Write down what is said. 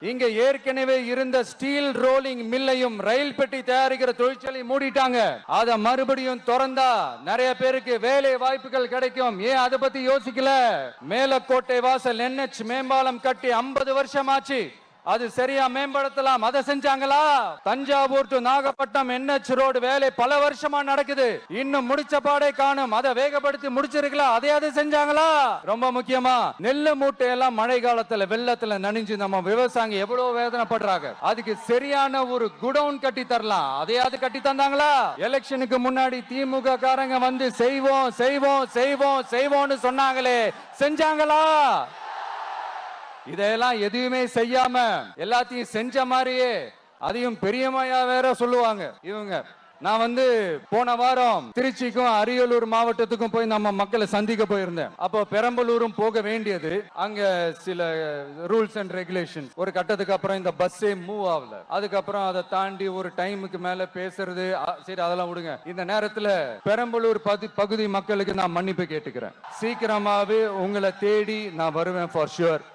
இங்க ஏற்கனவே இருந்த ஸ்டீல் ரோலிங் மில்லையும் ரயில் பெட்டி தயாரிக்கிற தொழிற்சாலை மூடிட்டாங்க. அத மறுபடியும் திறந்தா நிறைய பேருக்கு வேலை வாய்ப்புகள் கிடைக்கும். ஏன் அதை பத்தி யோசிக்கல? மேலக்கோட்டை வாசல் NH மேம்பாலம் கட்டி 50 வருஷம் ஆச்சு. அது சரியா மேம்படுத்தலாம். அதை செஞ்சாங்களா? Thanjavur to Nagapattinam NH road வேலை பல வருஷமா நடக்குது. இன்னும் முடிச்ச பாடே காணும். அதை வேகப்படுத்தி முடிச்சிருக்கலாம். அதையாவது செஞ்சாங்களா? ரொம்ப முக்கியமா நெல்லு மூட்டை எல்லாம் மழை காலத்துல வெள்ளத்துல நனைஞ்சு நம்ம விவசாயிங்க எவ்வளவு வேதனைப்படுறாங்க. அதுக்கு சரியான ஒரு குடவுன் கட்டி தரலாம். அதையாவது கட்டி தந்தாங்களா? எலெக்ஷனுக்கு முன்னாடி திமுக காரங்க வந்து செய்வோம் செய்வோம் செய்வோம் செய்வோம்னு சொன்னாங்களே, செஞ்சாங்களா? இதெல்லாம் எதுவுமே செய்யாம எல்லாத்தையும் செஞ்ச மாதிரியே அதையும் பெரியமையா வேற சொல்லுவாங்க இவங்க. நான் வந்து போன வாரம் திருச்சிக்கும் அரியலூர் மாவட்டத்துக்கும் போய் நம்ம மக்களை சந்திக்க போயிருந்தேன். அப்போ பெரம்பலூரும் போக வேண்டியது. அங்க சில ரூல்ஸ் அண்ட் ரெகுலேஷன் ஒரு கட்டத்துக்கு அப்புறம் இந்த பஸ்ஸே மூவ் ஆகல. அதுக்கப்புறம் அதை தாண்டி ஒரு டைமுக்கு மேல பேசுறது, சரி அதெல்லாம் விடுங்க. இந்த நேரத்துல பெரம்பலூர் பகுதி மக்களுக்கு நான் மன்னிப்பு கேட்டுக்கிறேன். சீக்கிரமாவே உங்களை தேடி நான் வருவேன் ஃபார் ஷுர்.